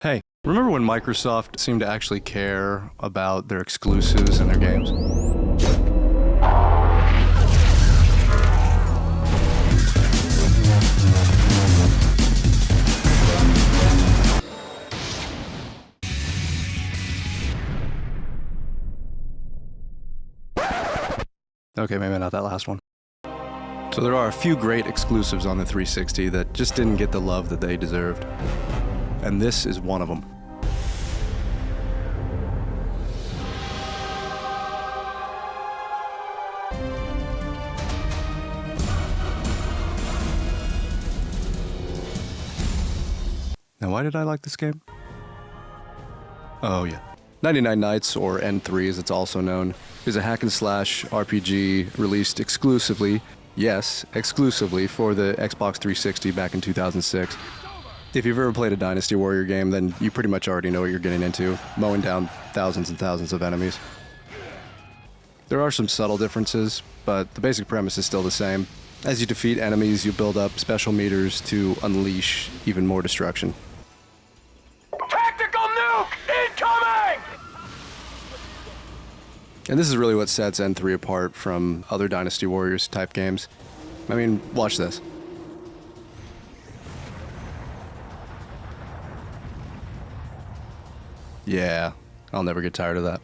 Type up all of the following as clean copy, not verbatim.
Hey, remember when Microsoft seemed to actually care about their exclusives in their games? Okay, maybe not that last one. So there are a few great exclusives on the 360 that just didn't get the love that they deserved. And this is one of them. Now, why did I like this game? Oh yeah. 99 Nights, or N3 as it's also known, is a hack and slash RPG released exclusively, yes, exclusively for the Xbox 360 back in 2006. If you've ever played a Dynasty Warrior game, then you pretty much already know what you're getting into, mowing down thousands and thousands of enemies. There are some subtle differences, but the basic premise is still the same. As you defeat enemies, you build up special meters to unleash even more destruction. Tactical nuke incoming! And this is really what sets N3 apart from other Dynasty Warriors type games. I mean, watch this. Yeah, I'll never get tired of that.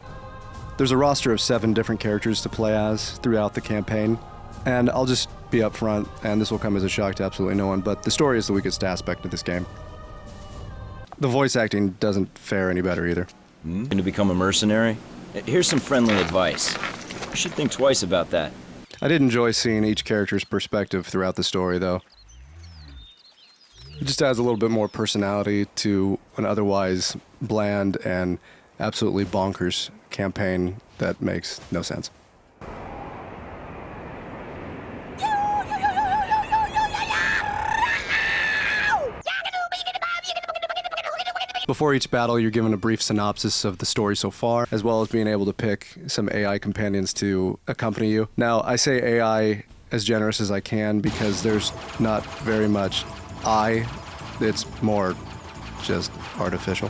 There's a roster of 7 different characters to play as throughout the campaign, and I'll just be upfront, and this will come as a shock to absolutely no one, but the story is the weakest aspect of this game. The voice acting doesn't fare any better either. Going to become a mercenary? Here's some friendly advice. You should think twice about that. I did enjoy seeing each character's perspective throughout the story, though. It just adds a little bit more personality to an otherwise bland and absolutely bonkers campaign that makes no sense. Before each battle, you're given a brief synopsis of the story so far, as well as being able to pick some AI companions to accompany you. Now, I say AI as generous as I can because there's not very much it's more just artificial.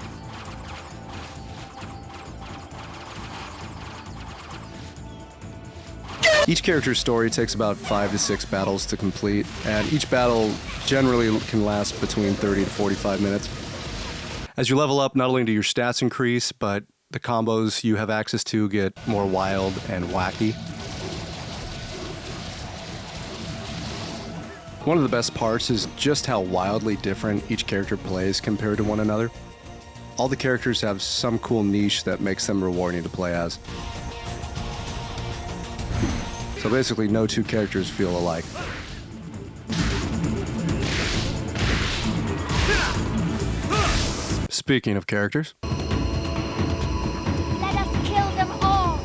Each character's story takes about 5 to 6 battles to complete, and each battle generally can last between 30 to 45 minutes. As you level up, not only do your stats increase, but the combos you have access to get more wild and wacky. One of the best parts is just how wildly different each character plays compared to one another. All the characters have some cool niche that makes them rewarding to play as. So basically, no two characters feel alike. Speaking of characters. Let us kill them all.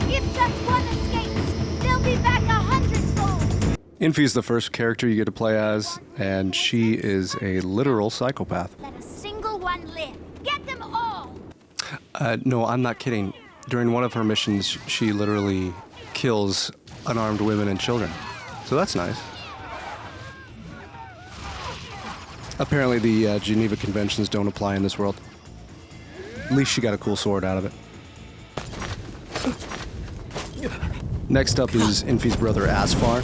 If just one escapes, they'll be back 100-fold. Infy's the first character you get to play as, and she is a literal psychopath. Let a single one live. Get them all. No, I'm not kidding. During one of her missions, she literally kills unarmed women and children. So that's nice. Apparently the Geneva Conventions don't apply in this world. At least she got a cool sword out of it. Next up is Infy's brother Asfar.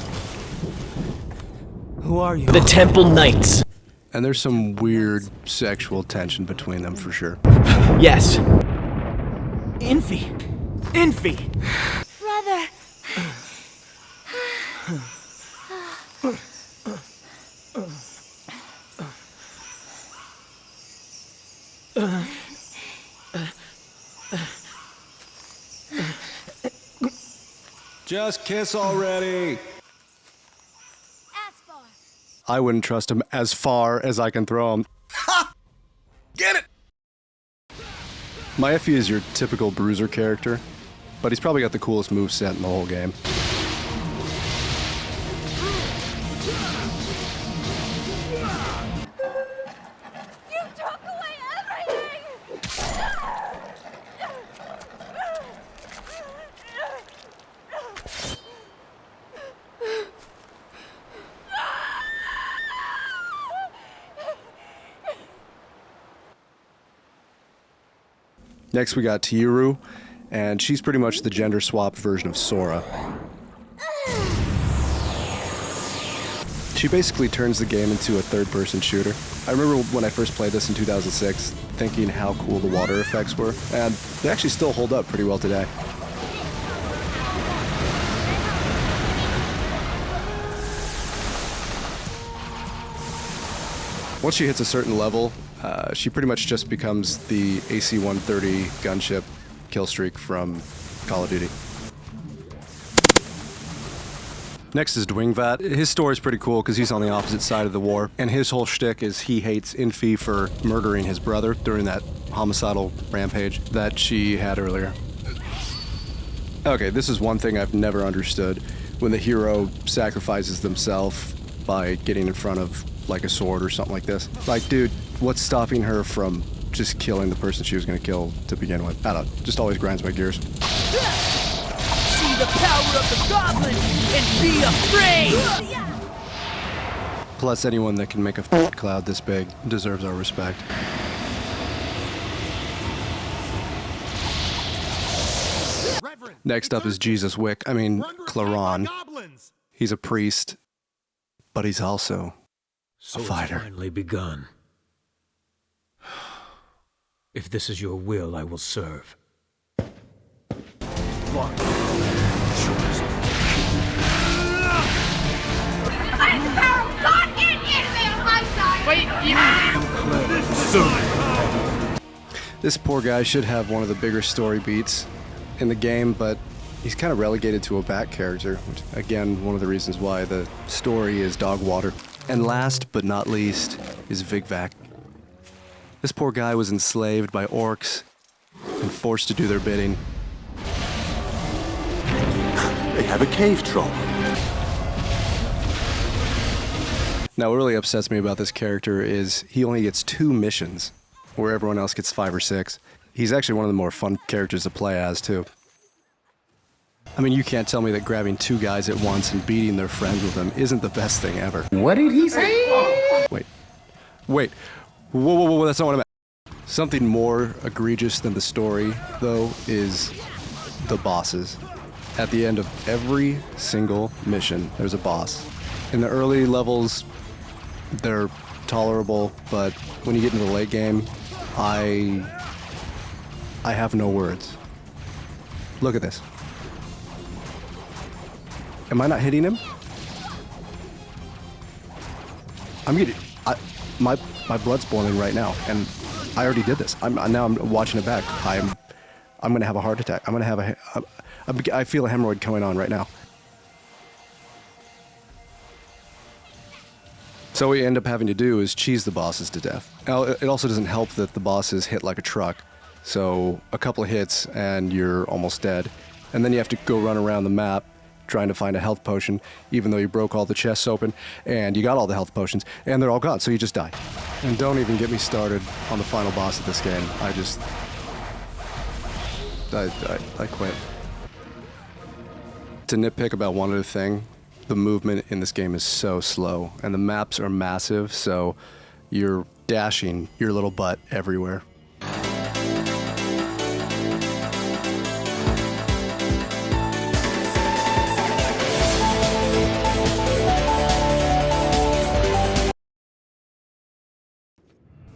Who are you? The Temple Knights. And there's some weird sexual tension between them for sure. Yes. Infy. Brother. Just kiss already! Asfar. I wouldn't trust him as far as I can throw him. Ha! Get it! Maifi is your typical bruiser character, but he's probably got the coolest moveset in the whole game. You took away everything. Next we got Tiuru, and she's pretty much the gender-swapped version of Sora. She basically turns the game into a third-person shooter. I remember when I first played this in 2006, thinking how cool the water effects were, and they actually still hold up pretty well today. Once she hits a certain level, she pretty much just becomes the AC-130 gunship killstreak from Call of Duty. Next is Dwingvat. His story's pretty cool because he's on the opposite side of the war, and his whole shtick is he hates Infi for murdering his brother during that homicidal rampage that she had earlier. Okay, this is one thing I've never understood. When the hero sacrifices themselves by getting in front of like a sword or something like this. Like, dude, what's stopping her from just killing the person she was going to kill to begin with? I don't know, just always grinds my gears. See the power of the goblin and be afraid! Plus, anyone that can make a cloud this big deserves our respect. Next up is Jesus Wick. I mean, Claron. He's a priest, but he's also a fighter. It's finally begun. If this is your will, I will serve. This poor guy should have one of the bigger story beats in the game, but he's kind of relegated to a back character, which, again, one of the reasons why the story is dog water. And last but not least is Vigvac. This poor guy was enslaved by orcs and forced to do their bidding. They have a cave troll. Now, what really upsets me about this character is he only gets 2 missions, where everyone else gets 5 or 6. He's actually one of the more fun characters to play as, too. I mean, you can't tell me that grabbing 2 guys at once and beating their friends with them isn't the best thing ever. What did he say? Wait. Whoa, that's not what I meant. Something more egregious than the story, though, is the bosses. At the end of every single mission, there's a boss. In the early levels, they're tolerable, but when you get into the late game, I have no words. Look at this. Am I not hitting him? I'm getting... My blood's boiling right now, and I already did this. I'm watching it back. I'm gonna have a heart attack. I'm gonna have I feel a hemorrhoid coming on right now. So what we end up having to do is cheese the bosses to death. Now, it also doesn't help that the bosses hit like a truck. So a couple of hits and you're almost dead. And then you have to go run around the map trying to find a health potion, even though you broke all the chests open and you got all the health potions and they're all gone, so you just die. And don't even get me started on the final boss of this game. I quit. To nitpick about one other thing, the movement in this game is so slow, and the maps are massive, so you're dashing your little butt everywhere.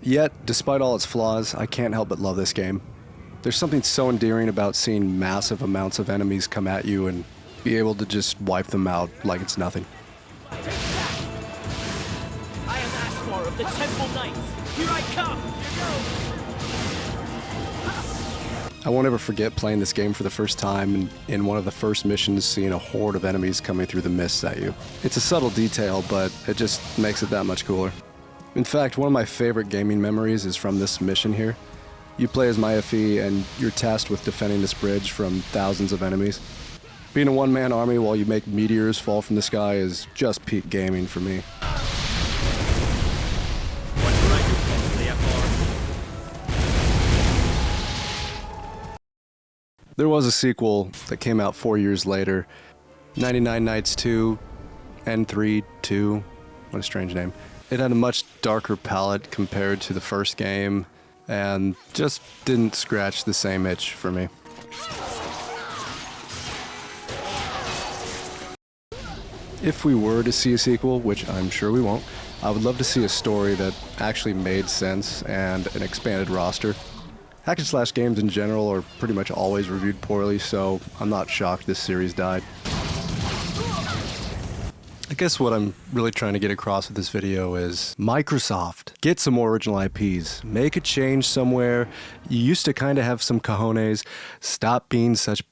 Yet, despite all its flaws, I can't help but love this game. There's something so endearing about seeing massive amounts of enemies come at you and be able to just wipe them out like it's nothing. I am Ashmore of the Temple Knights. Here I come. Here I won't ever forget playing this game for the first time and in one of the first missions seeing a horde of enemies coming through the mists at you. It's a subtle detail, but it just makes it that much cooler. In fact, one of my favorite gaming memories is from this mission here. You play as Maya-Fi and you're tasked with defending this bridge from thousands of enemies. Being a one-man army while you make meteors fall from the sky is just peak gaming for me. There was a sequel that came out 4 years later, 99 Nights 2, N3 2, what a strange name. It had a much darker palette compared to the first game. and just didn't scratch the same itch for me. If we were to see a sequel, which I'm sure we won't, I would love to see a story that actually made sense and an expanded roster. Hack and slash games in general are pretty much always reviewed poorly, so I'm not shocked this series died. I guess what I'm really trying to get across with this video is Microsoft, get some more original IPs, make a change somewhere. You used to kind of have some cojones. Stop being such